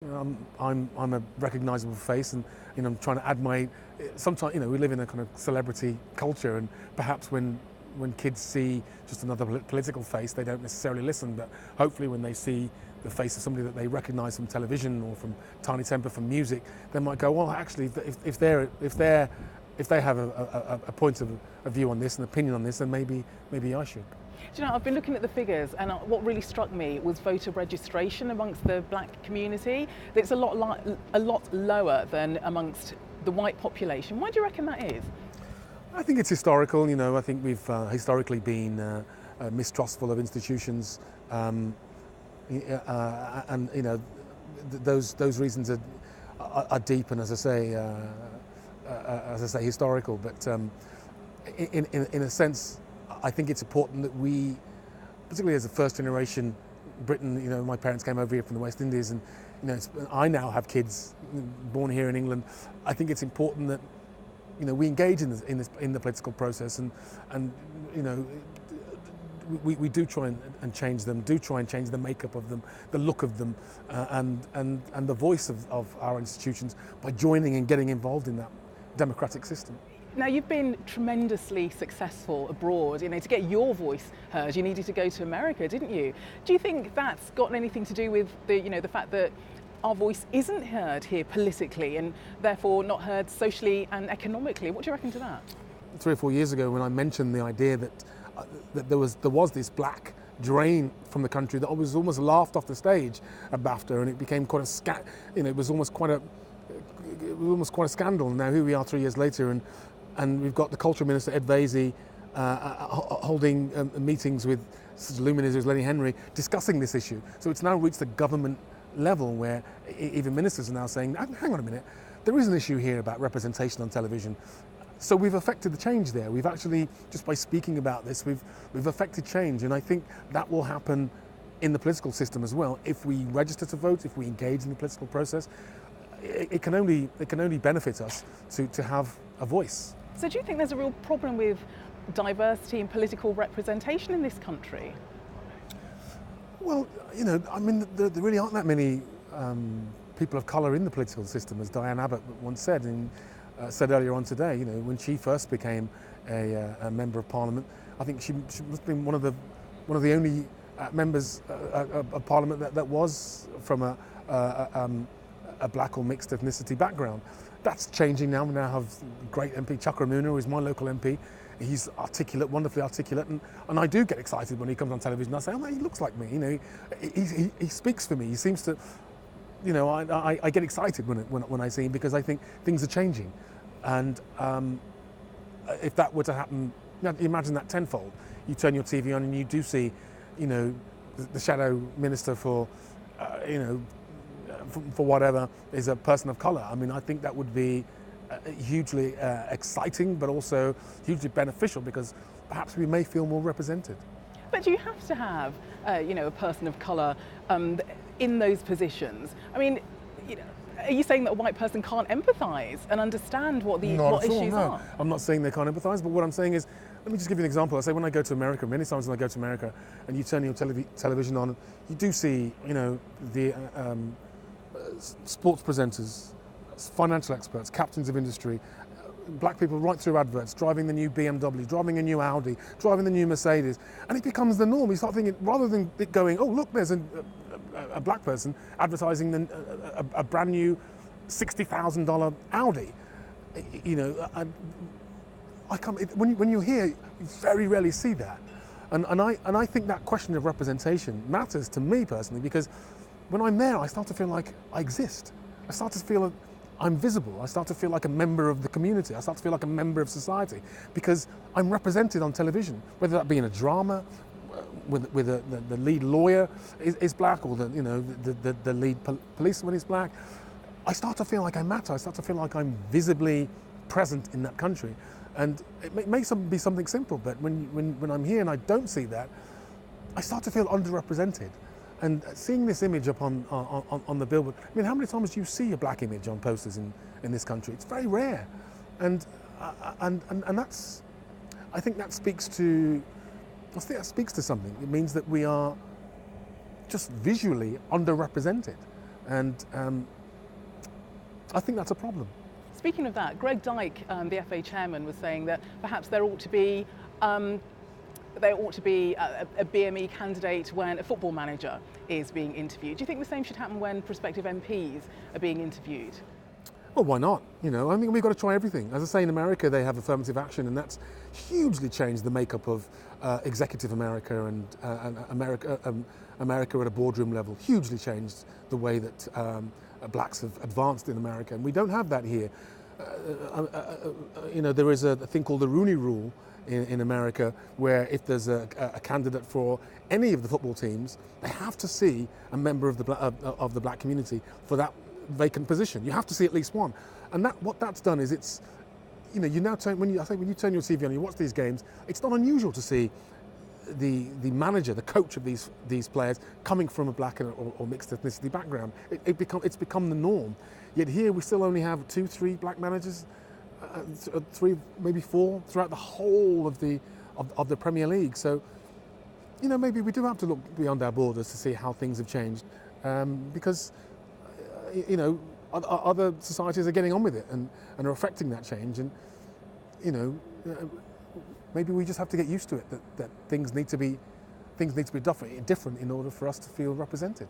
I'm a recognisable face, and I'm trying to add my. Sometimes we live in a kind of celebrity culture, and perhaps when kids see just another political face, they don't necessarily listen. But hopefully, when they see the face of somebody that they recognise from television or from Tiny Temper, from music, they might go, well, actually, if they have a point of view on this, an opinion on this, then maybe I should. Do you know, I've been looking at the figures, and what really struck me was voter registration amongst the black community. It's a lot lower than amongst the white population. Why do you reckon that is? I think it's historical. I think we've historically been mistrustful of institutions, and those reasons are deep and, as I say, historical. But in a sense, I think it's important that we, particularly as a first generation Britain, my parents came over here from the West Indies, and I now have kids born here in England. I think it's important that we engage in the political process, and we do try and change them, do try and change the makeup of them, the look of them, and the voice of our institutions by joining and getting involved in that democratic system. Now, you've been tremendously successful abroad. To get your voice heard, you needed to go to America, didn't you? Do you think that's got anything to do with the fact that our voice isn't heard here politically and therefore not heard socially and economically? What do you reckon to that? 3 or 4 years ago, when I mentioned the idea that there was this black drain from the country, that was almost laughed off the stage at BAFTA, and it became quite it was almost quite a scandal. Now here we are 3 years later, and we've got the Culture Minister, Ed Vaizey, holding meetings with such luminaries as Lenny Henry, discussing this issue. So it's now reached the government level where even ministers are now saying, hang on a minute, there is an issue here about representation on television. So we've affected the change there. We've actually, just by speaking about this, we've affected change. And I think that will happen in the political system as well. If we register to vote, if we engage in the political process, it can only benefit us to have a voice. So do you think there's a real problem with diversity and political representation in this country? Well, there really aren't that many people of colour in the political system, as Diane Abbott once said, and said earlier on today. When she first became a member of Parliament, I think she must have been one of the only members of Parliament that was from a black or mixed ethnicity background. That's changing now. We now have great MP Chuck Ramuna, who is my local MP. He's articulate, wonderfully articulate, and I do get excited when he comes on television. I say, oh man, he looks like me. He speaks for me. He seems to, I get excited when I see him, because I think things are changing, and if that were to happen, imagine that tenfold. You turn your TV on and you do see, the shadow minister for whatever is a person of colour. I mean, I think that would be hugely exciting, but also hugely beneficial, because perhaps we may feel more represented. But do you have to have, a person of colour in those positions? I mean, are you saying that a white person can't empathise and understand what issues are? I'm not saying they can't empathise, but what I'm saying is, let me just give you an example. I say when I go to America, many times when I go to America, and you turn your television on, you do see, the sports presenters, financial experts, captains of industry, black people right through adverts, driving the new BMW, driving a new Audi, driving the new Mercedes, and it becomes the norm. You start thinking, rather than it going, oh look, there's a black person advertising a brand new $60,000 Audi. When you're here, you very rarely see that, and I think that question of representation matters to me personally, because when I'm there, I start to feel like I exist. I start to feel I'm visible. I start to feel like a member of the community. I start to feel like a member of society, because I'm represented on television, whether that be in a drama, with the lead lawyer is black, or the lead policeman is black. I start to feel like I matter. I start to feel like I'm visibly present in that country. And it may be something simple, but when I'm here and I don't see that, I start to feel underrepresented. And seeing this image up on the billboard, I mean, how many times do you see a black image on posters in this country? It's very rare, and that's, I think that speaks to something. It means that we are just visually underrepresented, And I think that's a problem. Speaking of that, Greg Dyke, the FA chairman, was saying that perhaps there ought to be a BME candidate when a football manager is being interviewed. Do you think the same should happen when prospective MPs are being interviewed? Well, why not? You know, I mean, we've got to try everything. As I say, in America, they have affirmative action, and that's hugely changed the makeup of executive America and America at a boardroom level. Hugely changed the way that blacks have advanced in America, and we don't have that here. You know, there is a thing called the Rooney Rule in America, where if there's a candidate for any of the football teams, they have to see a member of the black community for that vacant position. You have to see at least one, and what that's done is it's, you know, you now turn, when you turn your TV on, you watch these games. It's not unusual to see the manager, the coach of these players coming from a black or mixed ethnicity background. It's become the norm. Yet here we still only have 2-3 black managers, 3 maybe 4 throughout the whole of the Premier League. So, you know, maybe we do have to look beyond our borders to see how things have changed, because you know, other societies are getting on with it and are affecting that change, and you know, maybe we just have to get used to it, that things need to be different in order for us to feel represented.